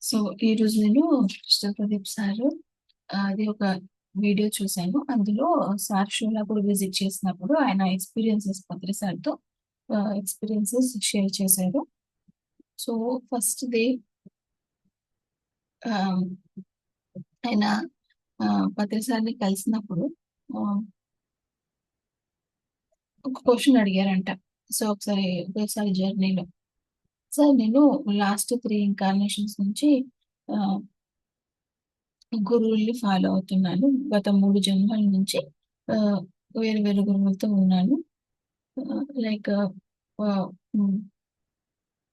So, ఈరోజు నేను Krishna Pradeep sir అది ఒక వీడియో చూసాను. అందులో సార్ షోలాపూర్ విజిట్ చేసినప్పుడు ఆయన ఎక్స్‌పీరియన్సెస్ పత్రి సార్‌తో ఎక్స్‌పీరియన్సెస్ షేర్ చేశారు. సో, ఫస్ట్‌ది ఆహ్, ఆయన పత్రి సార్‌ని కలిసినప్పుడు ఆహ్, ఒక క్వెషన్ అడిగారంట. సో, ఒకసారి జర్నీలో, "సార్ నేను లాస్ట్ 3 ఇన్‌కార్నేషన్స్ నుంచి ఆహ్, గురువుల్ని ఫాలో అవుతున్నాను. గత 3 జన్మల నుంచి ఆహ్, వేరు వేరు గురువులతో ఉన్నాను. లైక్ ఆహ్, హ్మ్.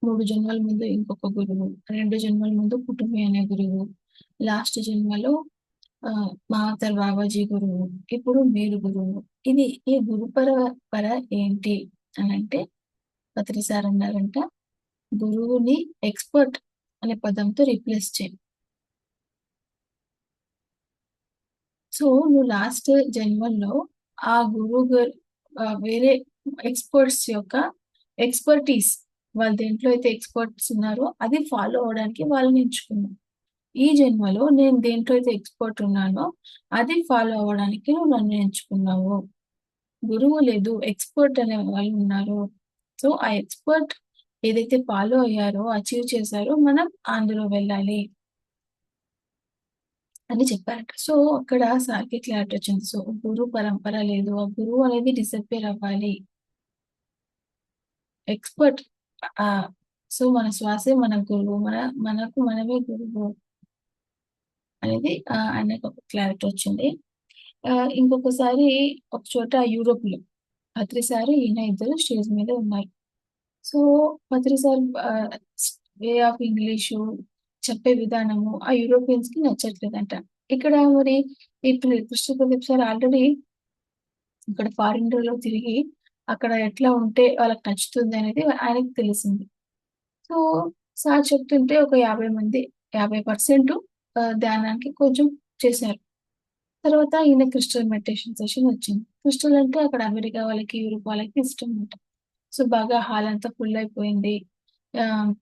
3 జన్మల ముందు ఇంకొక గురువు, 2 జన్మల ముందు కుటుంబి అనే గురువు, లాస్ట్ జన్మలో మహాతర్ బాబాజీ గురువు, ఇప్పుడు మీరు గురువు. ఈ గురు పరంపర ఏంటి అనంటే, పత్రి సార్ అన్నారంట, గురువుని ఎక్స్‌పర్ట్ అనే పదంతో రీప్లేస్ చెయి. సో, నువ్వు లాస్ట్ జన్మల్లో ఆ గురువు వేరే ఎక్స్‌పర్ట్స్ యొక్క ఎక్స్‌పర్టీస్, వాళ్ళు దేంట్లో అయితే ఎక్స్‌పర్ట్స్ ఉన్నారో అది ఫాలో అవ్వడానికి వాళ్ళని ఎంచుకున్నావు. ఈ జన్మలో నేను దేంట్లో అయితే ఎక్స్‌పర్ట్ ఉన్నానో అది ఫాలో అవ్వడానికి నువ్వు నన్ను ఎంచుకున్నావు. గురువు లేదు, ఎక్స్‌పర్ట్ అనే వాళ్ళు ఉన్నారు. సో, ఆ ఎక్స్‌పర్ట్ ఏదైతే ఫాలో అయ్యారో, అచీవ్ చేశారో మనం అందులో వెళ్ళాలి అని చెప్పారట. సో, అక్కడ సార్‌కి క్లారిటీ వచ్చింది. సో, గురు పరంపర లేదు. ఆ గురువు అనేది డిసప్పేర్ అవ్వాలి. ఎక్స్‌పర్ట్ ఆహ్, సో, మన శ్వాసే మన గురువు. మనకు మనమే గురువు అనేది ఆయనకు ఒక క్లారిటీ వచ్చింది. ఇంకొకసారి ఒక చోట యూరోప్‌లో అత్రి సారు, ఈయన ఇద్దరు స్టేజ్ మీద ఉన్నారు. సో, పత్రి సార్ స్ వే ఆఫ్ ఇంగ్లీషు చెప్పే విధానము ఆ యూరోపియన్స్‌కి నచ్చట్లేదంట. ఇక్కడ మరి ఇప్పుడు కృష్ణ ప్రదీప్ సార్ ఆల్రెడీ ఇక్కడ ఫారిన్‌లో తిరిగి అక్కడ ఎట్లా ఉంటే వాళ్ళకి నచ్చుతుందనేది ఆయనకి తెలిసింది. సో, సార్ చెప్తుంటే ఒక 50 మంది 50% ధ్యానానికి కొంచెం చేశారు. తర్వాత ఈయన క్రిస్టల్ మెడిటేషన్ సెషన్ వచ్చింది. క్రిస్టల్ అంటే అక్కడ అమెరికా వాళ్ళకి, యూరోప్ వాళ్ళకి ఇష్టమంట. సో, బాగా హాల్ అంతా ఫుల్ అయిపోయింది. ఆహ్,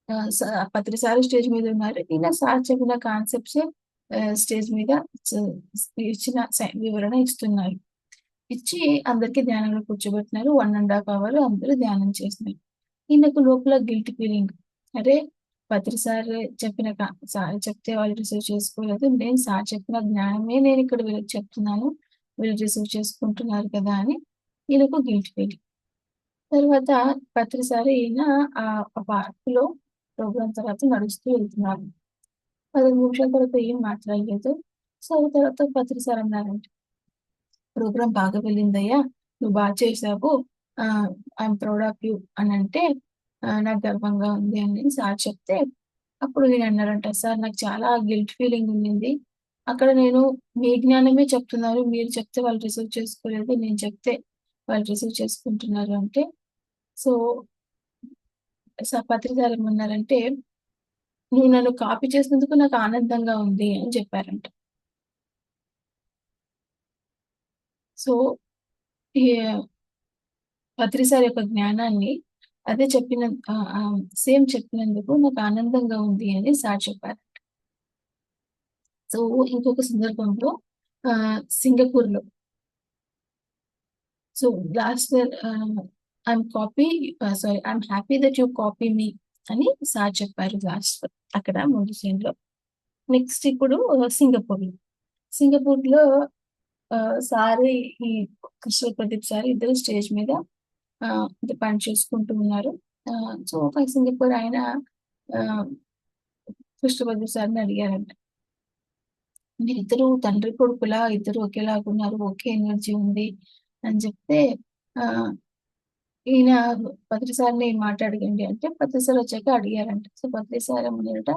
ఆహ్, స ప్రతిసారి స్టేజ్ మీద ఉన్నారు. ఈయన సార్ చెప్పిన కాన్సెప్ట్సే స్టేజ్ మీద చ ఇచ్చిన వివరణ ఇస్తున్నారు. ఇచ్చి అందరికి ధ్యానంలో కూర్చోబెట్టినారు. 1 ½ అవర్ అందరూ ధ్యానం చేసినారు. ఈయనకు లోపల గిల్ట్ ఫీలింగ్. అరే! పత్రి సార్ చెప్పిన సార్ చెప్తే వాళ్ళు రిసీవ్ చేసుకోలేదు. నేను సార్ చెప్పిన జ్ఞానమే నేనిక్కడ వీళ్ళకి చెప్తున్నాను. వీళ్ళు రిసీవ్ చేసుకుంటున్నారు కదా! అని ఈయనకు గిల్ట్ ఫీలింగ్. తర్వాత ప్రతిసారి ఈయన ఆ పార్క్‌లో ప్రోగ్రామ్ తర్వాత నడుస్తూ వెళ్తున్నారు. 15 నిమిషాల తర్వాత ఏం మాట్లాడలేదు. సో, తర్వాత పత్రి సార్ అన్నారంట, "ప్రోగ్రామ్ బాగా వెళ్ళిందయ్యా! నువ్వు చేశావు. ఆహ్, ఐయామ్ ప్రౌడ్ ఆఫ్ యూ" అనంటే, నాకు గర్వంగా ఉంది అని సార్ చెప్తే, అప్పుడు ఈయనన్నారంట, "సార్ నాకు చాలా గిల్ట్ ఫీలింగ్ ఉండింది. అక్కడ నేను మీ జ్ఞానమే చెప్తున్నారు. మీరు చెప్తే వాళ్ళు రిసీవ్ చేసుకోలేదు. నేను చెప్తే వాళ్ళు రిసీవ్ చేసుకుంటున్నారు" అంటే, సో పత్రిసార్ ఏమన్నారంటే, "నువ్వు నన్ను కాపీ చేసినందుకు నాకు ఆనందంగా ఉంది" అని చెప్పారంట. సో, ఈ పత్రిసార్ యొక్క జ్ఞానాన్ని అదే చెప్పిన సేమ్ చెప్పినందుకు నాకు ఆనందంగా ఉంది అని సార్ చెప్పారు. సో, ఇంకొక సందర్భంలో సింగపూర్‌లో so, last I'm happy that you copy me అని సార్ చెప్పారు లాస్ట్ అక్కడ ముందు సీన్‌లో. నెక్స్ట్ ఇప్పుడు సింగపూర్‌లో. సింగపూర్‌లో సారు ఈ కృష్ణ ప్రదీప్ సారు ఇద్దరు స్టేజ్ మీద అంటే పని చేసుకుంటూ ఉన్నారు. సో, ఒక సింగపూర్ ఆయన ఆహ్, కృష్ణ ప్రదీప్ సార్‌ని అడిగారంట. "మీరిద్దరు తండ్రి కొడుకులా ఇద్దరు ఒకేలాగున్నారు. ఒకే ఎనర్జీ ఉంది" అని చెప్తే ఆహ్, ఈయన పత్రి సార్‌ని ఈ మాట అడగండి అంటే, పత్రి సార్ వచ్చాక అడిగారంట. సో, పత్రి సార్ ఏమన్నారంట,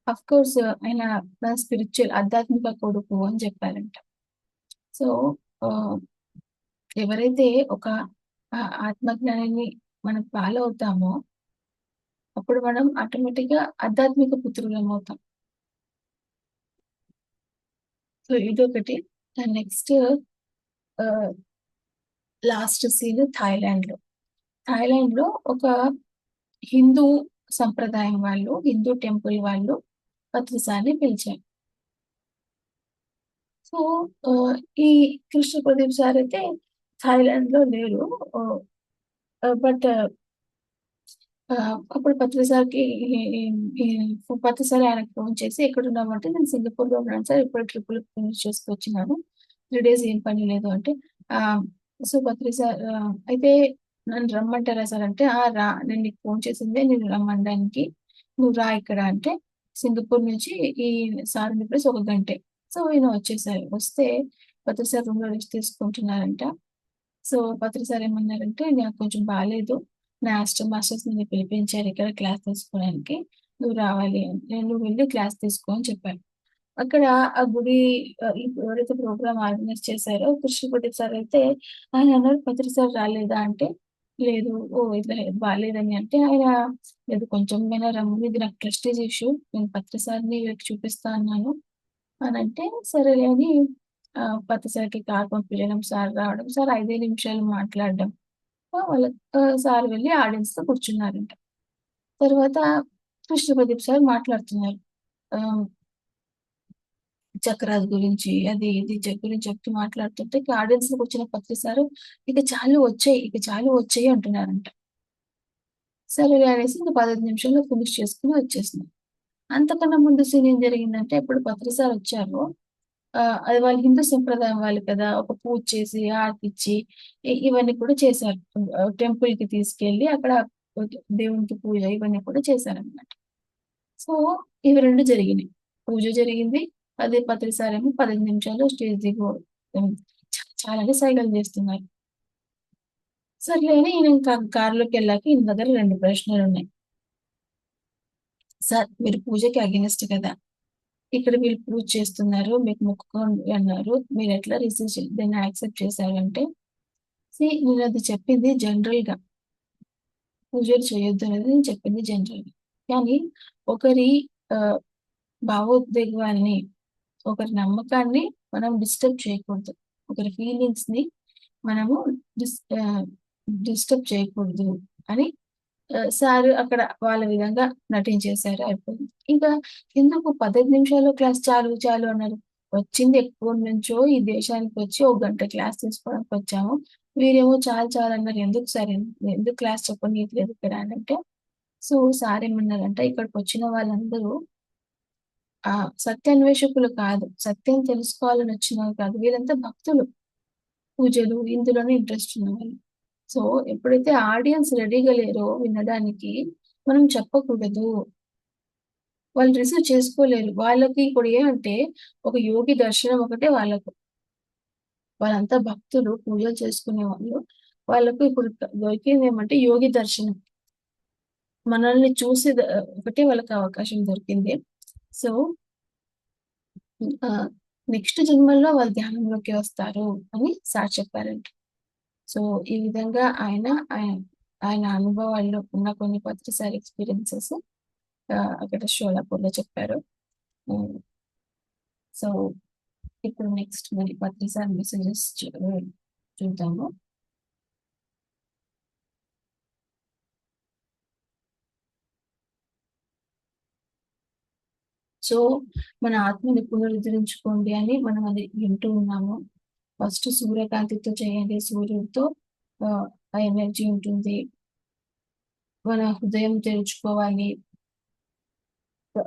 "ఆఫ్‌కోర్స్ ఆయన నా స్పిరిచ్యువల్ ఆధ్యాత్మిక కొడుకు" అని చెప్పారంట. సో, ఆహ్ ఎవరైతే ఒక ఆత్మజ్ఞానిని మనం ఫాలో అవుతామో, అప్పుడు మనం ఆటోమేటిక్‌గా ఆధ్యాత్మిక పుత్రులమవుతాం. సో, ఇదొకటి. నెక్స్ట్ ఆహ్, లాస్ట్ సీన్ థాయిలాండ్‌లో. థాయిలాండ్‌లో ఒక హిందూ సంప్రదాయం వాళ్ళు, హిందూ టెంపుల్ వాళ్ళు పత్రిసారిని పిలిచారు. సో, ఆహ్, ఈ కృష్ణ ప్రదీప్ సారైతే థాయిలాండ్‌లో లేరు. ఆహ్, బట్ అప్పుడు పత్రి సార్‌కి ఈ ఈ ఈ పత్రి సార్ ఆయనకు ఫోన్ చేసి "ఎక్కడున్నావంటే నేను సింగపూర్‌లో ఉన్నాను సార్. ఇప్పుడే ట్రిప్పులు ఫినిష్ చేసుకొచ్చినాను. 3 డేస్ ఏం పని లేదు" అంటే ఆహ్, సో, పత్రి సార్ అయితే నన్ను రమ్మంటారా సార్ అంటే, "ఆ! రా నేను నీకు ఫోన్ చేసిందే నిన్ను రమ్మనడానికి. నువ్వు రా ఇక్కడ" అంటే సింగపూర్ నుంచి ఈ సార్ ఉండే ప్లేస్ ఒక గంటే. సో, ఈయన వచ్చేసారు. వస్తే పత్రి సార్ రూమ్‌లో రెస్ట్ తీసుకుంటున్నారంట. సో, పత్రి సార్ ఏమన్నారంటే, "నాకు కొంచెం బాలేదు. నా అసిస్టెంట్ మాస్టర్స్ నిన్ను పిలిపించారు ఇక్కడ క్లాస్ తీసుకోవడానికి. నువ్వు రావాలి అని. నువ్వు వెళ్లి క్లాస్ తీసుకో" అని చెప్పారు. అక్కడ ఆ గుడి ఎవరైతే ప్రోగ్రామ్ ఆర్గనైజ్ చేశారో కృష్ణపతి సార్ అయితే ఆయన అన్నారు, "పత్రి సార్ రాలేదా?" అంటే, "లేదు. ఓహ్! ఇట్లా బాలేదని" అంటే ఆయన, "లేదు కొంచెమైనా రమ్మని ఇది నాకు ప్రెస్టీజ్ ఇష్యూ. నేను పత్రి సార్‌ని వీళ్ళకి చూపిస్తా అన్నాను" అనంటే, సరేలే అని పత్రిసార్‌కి కారు పంపించడం, సార్ రావడం, సార్ 5 నిమిషాలు మాట్లాడడం. వాళ్ళ సార్ వెళ్లి ఆడియన్స్‌తో కూర్చున్నారంట. తర్వాత కృష్ణ ప్రదీప్ సార్ మాట్లాడుతున్నారు. ఆహ్, చక్రాల గురించి, అది ఇది గురించి చెప్తూ మాట్లాడుతుంటే ఇక ఆడియన్స్‌లో కూర్చున్న పత్రి సారు, "ఇక చాలు వచ్చేయి, ఇక చాలు వచ్చేయి" అంటున్నారంట. సరేలే అనేసి ఇంక 15 నిమిషాల్లో ఫినిష్ చేసుకొని వచ్చేసింది. అంతకన్నా ముందు సీన్ ఏం జరిగిందంటే, ఎప్పుడు పత్రి సార్ వచ్చారో అది వాళ్ళ హిందూ సంప్రదాయం వాళ్ళు కదా! ఒక పూజ చేసి, హారతిచ్చి ఇవన్నీ కూడా చేశారు. టెంపుల్‌కి తీసుకెళ్ళి అక్కడ దేవునికి పూజ ఇవన్నీ కూడా చేశారనమాట. సో, ఇవి 2 జరిగినియి. పూజ జరిగింది. అదే పత్రిసారేమో 15 నిమిషాల్లో స్టేజ్ దిగు హ్మ్. చాలానే సైగలు చేస్తున్నారు. సర్లే అని ఈయన ఇంకా కారులోకెళ్ళాక ఈయన దగ్గర 2 ప్రశ్నలున్నాయి. సార్ మీరు పూజకి అగైనిస్ట్ కదా! ఇక్కడ వీళ్ళు పూజ చేస్తున్నారు. మీకు మొక్కుకోండి అన్నారు. మీరెట్లా దీన్ని యాక్సెప్ట్ చేశారంటే నేనది చెప్పింది జనరల్‌గా. పూజలు చేయొద్దనేది నేను చెప్పింది జనరల్‌గా. కానీ ఒకరి ఆహ్, భావోద్వేగాల్ని, ఒకరి నమ్మకాన్ని మనం డిస్టర్బ్ చేయకూడదు. ఒకరి ఫీలింగ్స్‌ని మనము ఆహ్, డిస్టర్బ్ చేయకూడదు అని సారు అక్కడ వాళ్ళ విధంగా నటించేసారు. అయిపోయింది. ఇంకా ఎందుకు 15 నిమిషాల్లో క్లాస్ చాలు, చాలు అన్నారు. వచ్చింది ఎక్కడినుంచో ఈ దేశానికొచ్చి ఒక గంట క్లాస్ తీసుకోవడానికొచ్చాము. మీరేమో చాలు, చాలు అన్నారు. ఎందుకు సార్ ఎందుకు క్లాస్ చెప్పనీయట్లేదు ఇక్కడ అనంటే, సో సారేమన్నారంటే ఇక్కడికొచ్చిన వాళ్ళందరూ సత్యాన్వేషకులు కాదు. సత్యం తెలుసుకోవాలని వచ్చినవారు కాదు. వీళ్ళంతా భక్తులు. పూజలు ఇందులోనే ఇంట్రెస్ట్ ఉన్నవాళ్ళు. సో, ఎప్పుడైతే ఆడియన్స్ రెడీగా లేరో వినడానికి, మనం చెప్పకూడదు. వాళ్ళు రిసీవ్ చేసుకోలేరు. వాళ్ళకి ఇప్పుడు ఏమంటే, ఒక యోగి దర్శనం ఒకటే వాళ్ళకు. వాళ్ళంతా భక్తులు, పూజలు చేసుకునేవాళ్ళు. వాళ్ళకు ఇప్పుడు దొరికిందేమంటే యోగి దర్శనం. మనల్ని చూసి ఒకటే వాళ్ళకి అవకాశం దొరికింది. సో, ఆహ్, నెక్స్ట్ జన్మల్లో వాళ్ళు ధ్యానంలోకి వస్తారు అని సార్ చెప్పారంట. సో, ఈ విధంగా ఆయన ఆయన అనుభవాల్లో ఉన్న కొన్ని పత్రిసారి ఎక్స్‌పీరియన్సెస్ అక్కడ షోలాపూర్‌లో చెప్పారు. హ్మ్. సో, ఇప్పుడు నెక్స్ట్ మరి పత్రిసారి మెసేజెస్ చూద్దాము. సో, మన ఆత్మని పునరుద్ధరించుకోండి అని మనం అది వింటూ ఉన్నాము. ఫస్ట్ సూర్యకాంతితో చేయండి. సూర్యుడితో ఆ ఎనర్జీ ఉంటుంది. మన హృదయం తెరుచుకోవాలి.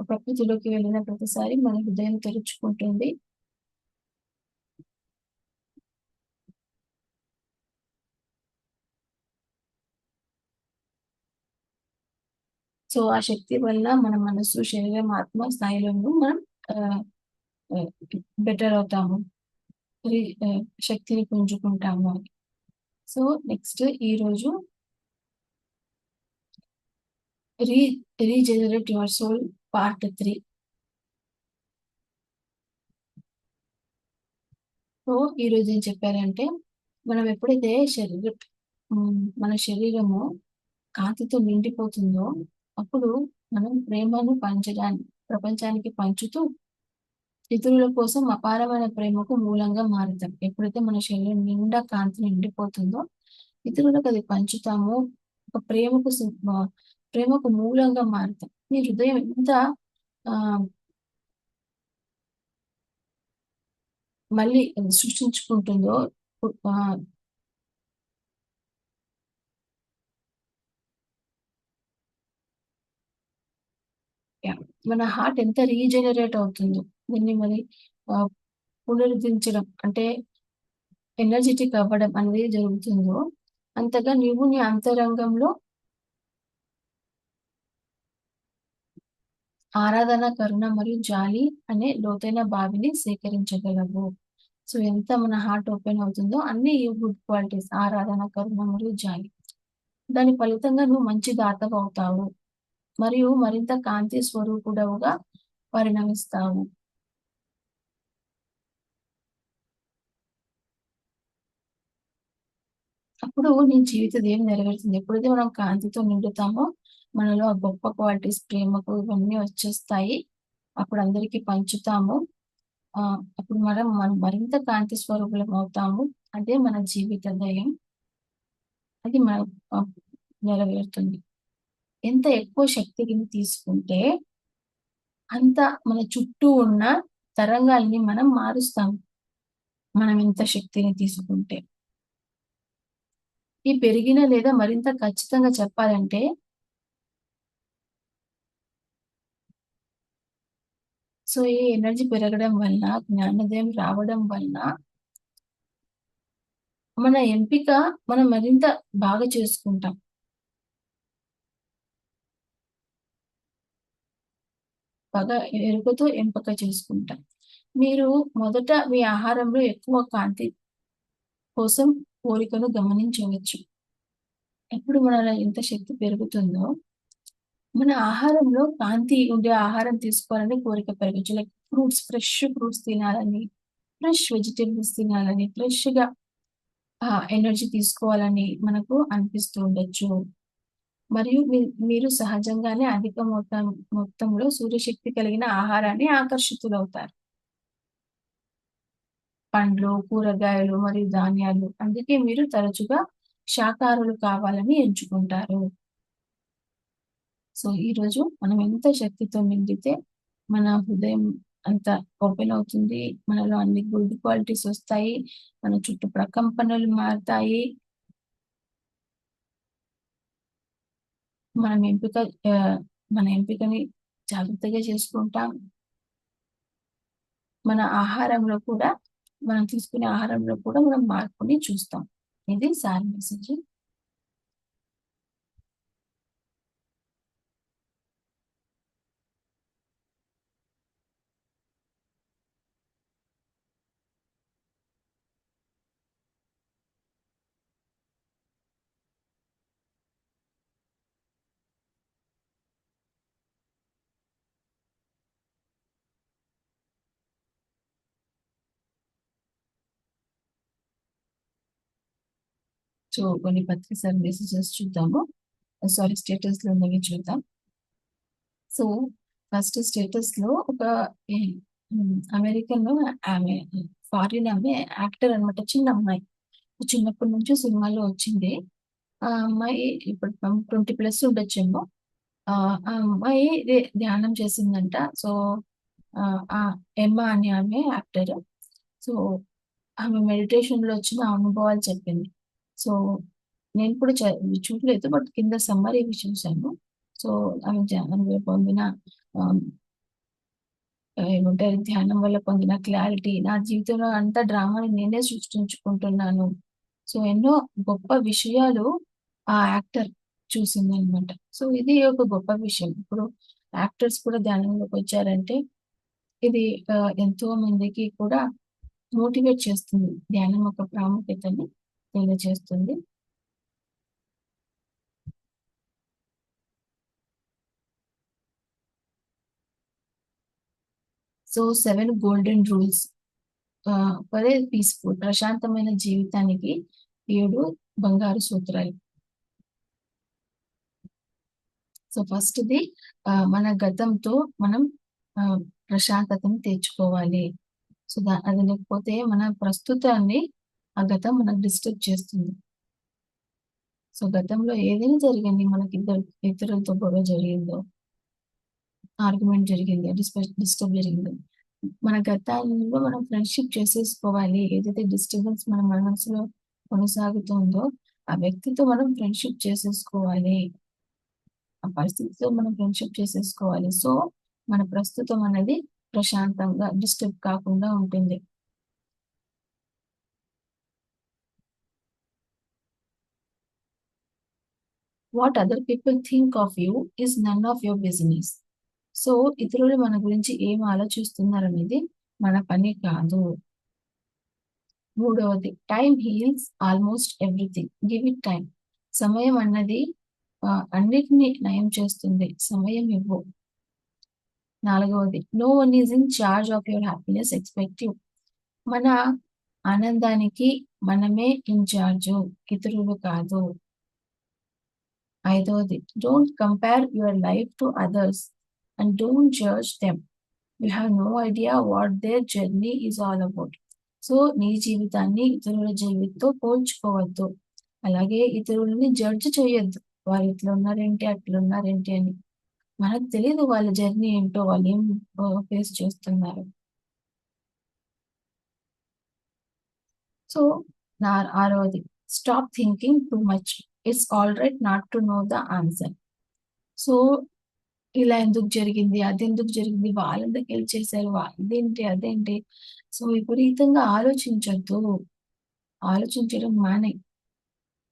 ప్రకృతిలోకి వెళ్ళిన ప్రతిసారి మన హృదయం తెరుచుకుంటుంది. సో, ఆ శక్తి వల్ల మన మనసు, శరీరం, ఆత్మ స్థాయిలోనూ మనం ఆహ్, ఆహ్, బెటర్ అవుతాము. రి శక్తిని పుంజుకుంటాము అని. సో, నెక్స్ట్ ఈరోజు re regenerate your soul part 3. So, ఈరోజు ఏం చెప్పారంటే, మనం ఎప్పుడైతే మన శరీరము కాంతితో నిండిపోతుందో, అప్పుడు మనం ప్రేమను ప్రపంచానికి పంచుతూ ఇతరుల కోసం అపారమైన ప్రేమకు మూలంగా మారుతాం. ఎప్పుడైతే మన శరీరం నిండా కాంతి నిండిపోతుందో, ఇతరులకు అది పంచుతామో, ఒక ప్రేమకు ప్రేమకు మూలంగా మారుతాం. మీ హృదయం ఎంత ఆహ్, మళ్ళీ సృష్టించుకుంటుందో ఆహ్, యాహ్! మన హార్ట్ ఎంత రీజనరేట్ అవుతుందో, దీన్ని మరి ఆహ్, పునరుద్ధరించడం అంటే ఎనర్జిటిక్ అవ్వడం అనేది జరుగుతుందో, అంతగా నీవు నీ అంతరంగంలో ఆరాధన, కరుణ మరియు జాలి అనే లోతైన బావిని సేకరించగలవు. సో, ఎంత మన హార్ట్ ఓపెన్ అవుతుందో అన్నీ ఈ గుడ్ క్వాలిటీస్ ఆరాధన, కరుణ మరియు జాలి. దాని ఫలితంగా నువ్వు మంచి దాతవవుతావు. మరియు మరింత కాంతి స్వరూపుడవుగా పరిణమిస్తావు. అప్పుడు నీ జీవిత ధ్యేయం నెరవేరుతుంది. ఎప్పుడైతే మనం కాంతితో నిండుతామో, మనలో ఆ గొప్ప క్వాలిటీస్ ప్రేమకు ఇవన్నీ వచ్చేస్తాయి. అప్పుడు అందరికి పంచుతాము. అప్పుడు మనం మరింత కాంతి స్వరూపులమవుతాము. అదే మన జీవిత ధ్యేయం. అది మన ఆహ్, నెరవేరుతుంది. ఎంత ఎక్కువ శక్తిని తీసుకుంటే, అంత మన చుట్టూ ఉన్న తరంగాల్ని మనం మారుస్తాం. మనం ఎంత శక్తిని తీసుకుంటే. ఈ పెరిగిన లేదా మరింత ఖచ్చితంగా చెప్పాలంటే, సో, ఈ ఎనర్జీ పెరగడం వల్ల, జ్ఞానోదయం రావడం వల్ల, మన ఎంపిక మనం మరింత బాగా చేసుకుంటాం. బాగా ఎరుకతో ఎంపిక చేసుకుంటాం. మీరు మొదట మీ ఆహారంలో ఎక్కువ కాంతి కోసం కోరికను గమనించవచ్చు. ఎప్పుడు మనలో ఎంత శక్తి పెరుగుతుందో, మన ఆహారంలో కాంతి ఉండే ఆహారం తీసుకోవాలని కోరిక పెరగొచ్చు. లైక్ ఫ్రూట్స్, ఫ్రెష్ ఫ్రూట్స్ తినాలని, ఫ్రెష్ వెజిటబుల్స్ తినాలని, ఫ్రెష్‌గా ఎనర్జీ తీసుకోవాలని మనకు అనిపిస్తూ ఉండొచ్చు. మరియు మీరు సహజంగానే అధిక మొత్తంలో సూర్యశక్తి కలిగిన ఆహారాన్ని ఆకర్షితులవుతారు. పండ్లు, కూరగాయలు మరియు ధాన్యాలు. అందుకే మీరు తరచుగా శాకాహారులు కావాలని ఎంచుకుంటారు. సో, ఈరోజు మనం ఎంత శక్తితో నిండితే మన హృదయం అంత ఓపెన్ అవుతుంది. మనలో అన్ని గుడ్ క్వాలిటీస్ ఒస్తాయి. మన చుట్టూ ప్రకంపనలు మారతాయి. మనం ఎంపిక ఆహ్, మన ఎంపికని జాగ్రత్తగా చేసుకుంటాం. మన ఆహారంలో కూడా మనం తీసుకునే ఆహారంలో కూడా మనం మార్పుని చూస్తాం. ఇది సార్ మెసేజ్. సో, కొన్ని పత్రిక మెసేజెస్ చూద్దాము. సారీ స్టేటస్‌లో ఉన్నవి చూద్దాం. సో, ఫస్ట్ స్టేటస్‌లో ఒక ఈ అమెరికన్ ఆమె ఫారిన్ ఆమె యాక్టర్ అనమాట. చిన్న అమ్మాయి. చిన్నప్పటి నుంచి సినిమాల్లో వచ్చింది. ఆ అమ్మాయి ఇప్పుడు 20 ప్లస్ ఉండొచ్చేమో. ఆ అమ్మాయి ధ్యానం చేసిందంట. సో, ఆ ఎమ్మా అనే ఆమె యాక్టర్. సో, ఆమె మెడిటేషన్‌లో వచ్చిన అనుభవాలు చెప్పింది. సో, నేను కూడా చూడలేదు. బట్ కింద సమ్మరీ ఇవి చూసాను. సో, ఆమె పొందిన ఆహ్, ఏమంటారు ధ్యానం వల్ల పొందిన క్లారిటీ, నా జీవితంలో అంతా డ్రామాని నేనే సృష్టించుకుంటున్నాను. సో, ఎన్నో గొప్ప విషయాలు ఆ యాక్టర్ చూసిందనమాట. సో, ఇది ఒక గొప్ప విషయం. ఇప్పుడు యాక్టర్స్ కూడా ధ్యానంలోకొచ్చారంటే ఇది ఎంతో మందికి కూడా మోటివేట్ చేస్తుంది. ధ్యానం యొక్క ప్రాముఖ్యతని తెలియజేస్తుంది. So, 7 golden rules for a peaceful ప్రశాంతమైన జీవితానికి 7 బంగారు సూత్రాలు. సో, ఫస్ట్‌ది మన గతంతో మనం ఆహ్, ప్రశాంతతను తెచ్చుకోవాలి. సో, అది లేకపోతే మన ప్రస్తుతాన్ని ఆ గతం మనకు డిస్టర్బ్ చేస్తుంది. సో గతంలో ఏదైనా జరిగింది, మనకి ఇతరులతో గొడవ జరిగిందో, ఆర్గ్యుమెంట్ జరిగింది, డిస్టర్బ్ జరిగింది, మన గతాల్లో మనం ఫ్రెండ్షిప్ చేసేసుకోవాలి. ఏదైతే డిస్టర్బెన్స్ మన మనసులో కొనసాగుతుందో ఆ వ్యక్తితో మనం ఫ్రెండ్షిప్ చేసేసుకోవాలి. ఆ పరిస్థితితో మనం ఫ్రెండ్షిప్ చేసేసుకోవాలి. సో మన ప్రస్తుతం అనేది ప్రశాంతంగా డిస్టర్బ్ కాకుండా ఉంటుంది. What other people think of you is none of your business. So ఇతరులు మన గురించి ఏం ఆలోచిస్తున్నారనేది మన పని కాదు. మూడవది, time heals almost everything, give it time. సమయం అన్నది అన్నిటినీ నయం చేస్తుంది, సమయం ఇవ్వు. నాలుగవది, no one is in charge of your happiness expect you. మన ఆనందానికి మనమే ఇన్ఛార్జు, ఇతరులు కాదు. ఐదవది, don't compare your life to others and don't judge them. You have no idea what their journey is all about. So నీ జీవితాన్ని ఇతరుల జీవితంతో పోల్చుకోవద్దు. అలాగే ఇతరులని జడ్జ్ చేయొద్దు. వాళ్ళు ఇట్లా ఉన్నారేంటి, అట్లా ఉన్నారేంటి అని. మనకు తెలియదు వాళ్ళ జర్నీ ఏంటో, వాళ్ళు ఏం ఫేస్ చేస్తున్నారు. సో ఆరవది, stop thinking too much. It's all right not to know the answer. So ఇలా ఎందుకు జరిగింది, అది ఎందుకు జరిగింది, వాళ్ళు ఎందుకు హెల్ప్ చేశారు, ఇదేంటి అదేంటి, సో విపరీతంగా ఆలోచించొద్దు. ఆలోచించడం మానే.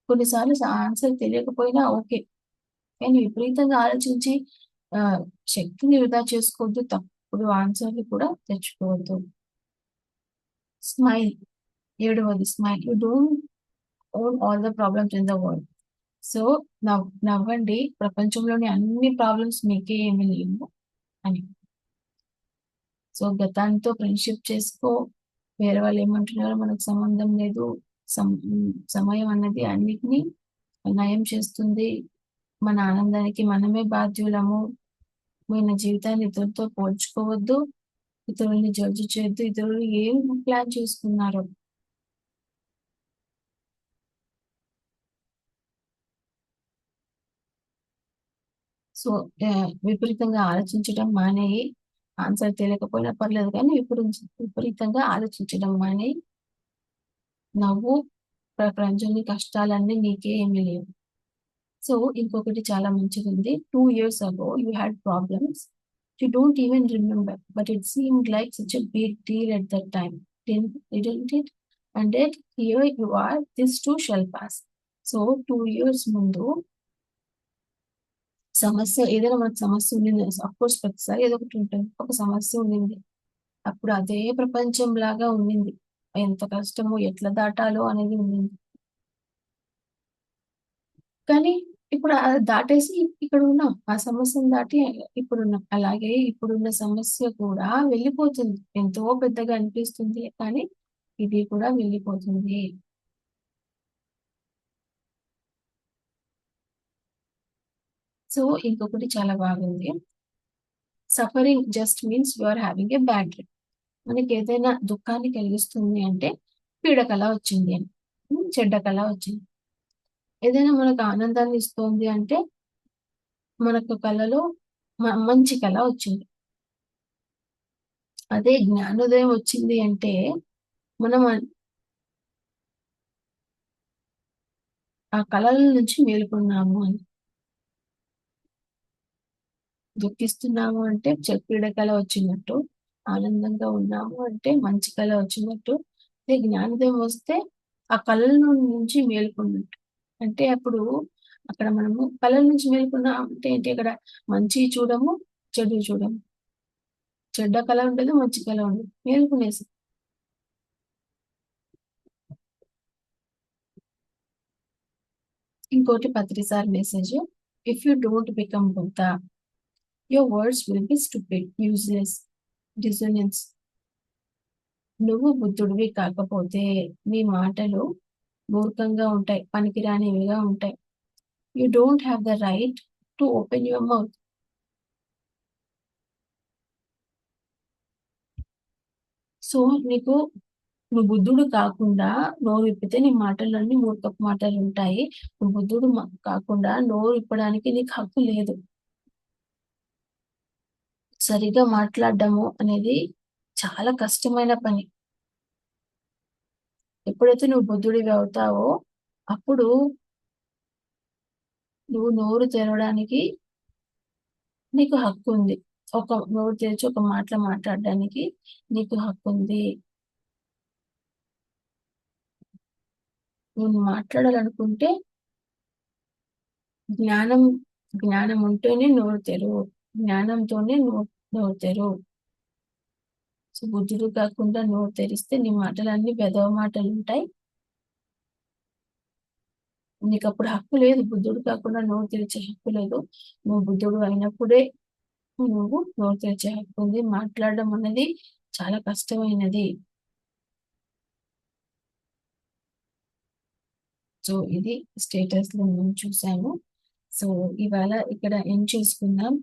కొన్నిసార్లు ఆన్సర్ తెలియకపోయినా ఓకే, కానీ విపరీతంగా ఆలోచించి ఆ, శక్తిని వృధా చేసుకోవద్దు, తప్పుడు ఆన్సర్లు కూడా తెచ్చుకోవద్దు. స్మైల్. ఏడవది, smile. You don't own all the problems in the world. So నవ్వండి, ప్రపంచంలోని అన్ని ప్రాబ్లమ్స్ మీకే ఏమీ లేవు అని. సో గతాంతో ఫ్రెండ్షిప్ చేసుకో, వేరే వాళ్ళు ఏమంటున్నారో మనకు సంబంధం లేదు. సమయం అన్నది అన్నిటినీ నయం చేస్తుంది. మన ఆనందానికి మనమే బాధ్యులము. మన జీవితాన్ని ఇతరులతో పోల్చుకోవద్దు, ఇతరుల్ని జడ్జి చేయొద్దు. ఇతరులు ఏం ప్లాన్ చేసుకున్నారో, సో విపరీతంగా ఆలోచించడం మానేయి. ఆన్సర్ తెలియకపోయినా పర్లేదు కానీ విపరీతంగా ఆలోచించడం మానేయి. నవ్వు, ప్రపంచంలో కష్టాలన్నీ నీకే ఏమీ లేవు. సో ఇంకొకటి చాలా మంచిది ఉంది. 2 years ago you had problems you don't even remember, but it seemed like such a big deal at that time. Didn't it? And yet here you are, this too shall pass. So 2 years ముందు సమస్య, ఏదైనా మనకు సమస్య ఉండింది. Of course ప్రతిసారి ఏదో ఒకటి ఉంటుంది, ఒక సమస్య ఉండింది. అప్పుడు అదే ప్రపంచం లాగా ఉండింది. ఎంత కష్టమో, ఎట్లా దాటాలో అనేది ఉండింది. కానీ ఇప్పుడు దాటేసి ఇక్కడ ఉన్నాం. ఆ సమస్యను దాటి ఇప్పుడున్నాం. అలాగే ఇప్పుడున్న సమస్య కూడా వెళ్ళిపోతుంది. ఎంతో పెద్దగా అనిపిస్తుంది కానీ ఇది కూడా వెళ్ళిపోతుంది. సో ఇంకొకటి చాలా బాగుంది. Suffering just means you are having a bad day. మనకి ఏదైనా దుఃఖాన్ని కలిగిస్తుంది అంటే పీడ కల వచ్చింది అని, చెడ్డ కల వచ్చింది. ఏదైనా మనకు ఆనందాన్ని ఇస్తుంది అంటే మనకు కళలో మంచి కళ వచ్చింది. అదే జ్ఞానోదయం వచ్చింది అంటే మనం ఆ కళల నుంచి మేలుకున్నాము అని. దుఃఖిస్తున్నాము అంటే పీడ కళ వచ్చినట్టు, ఆనందంగా ఉన్నాము అంటే మంచి కళ వచ్చినట్టు. అదే జ్ఞానోదయం వస్తే ఆ కళల నుంచి మేలుకున్నట్టు. అంటే అప్పుడు అక్కడ మనము కళల నుంచి మేలుకున్నాం అంటే ఏంటి, అక్కడ మంచి చూడము, చెడు చూడము. చెడ్డ కళ ఉండదు, మంచి కళ ఉండదు, మేలుకునేసి. ఇంకోటి పత్రిసార్ message. If you don't become Buddha, your words will be stupid, useless, dissonance. నువ్వు బుద్ధుడివి కాకపోతే నీ మాటలు మూర్ఖంగా ఉంటాయి, పనికిరానివిగా ఉంటాయి. You don't have the right to open your mouth. So నీకు నువ్వు బుద్ధుడు కాకుండా నోరు విప్పితే నీ మాటలన్నీ మూర్ఖపు మాటలుంటాయి. నువ్వు బుద్ధుడు కాకుండా నోరు విప్పడానికి నీకు హక్కు లేదు. సరిగ్గా మాట్లాడడము అనేది చాలా కష్టమైన పని. ఎప్పుడైతే నువ్వు బుద్ధుడివి అవుతావో, అప్పుడు నువ్వు నోరు తెరవడానికి నీకు హక్కుంది. నోరు తెరిచి ఒక మాట మాట్లాడడానికి నీకు హక్కుంది. నువ్వు మాట్లాడాలనుకుంటే జ్ఞానం జ్ఞానం ఉంటేనే నోరు తెరువు. జ్ఞానంతోనే నోరు తెరువు. సో, బుద్ధుడు కాకుండా నోరు తెరిస్తే నీ మాటలన్నీ వెధవ మాటలుంటాయి. నీకప్పుడు హక్కు లేదు. బుద్ధుడు కాకుండా నోరు తెరిచే హక్కు లేదు. నువ్వు బుద్ధుడు అయినప్పుడే నువ్వు నోరు తెరిచే హక్కుంది. మాట్లాడడం అన్నది చాలా కష్టమైనది. సో, ఇది స్టేటస్‌లో నేను చూసాను. సో, ఇవాళ ఇక్కడ ఎండ్ చేసుకుందాం.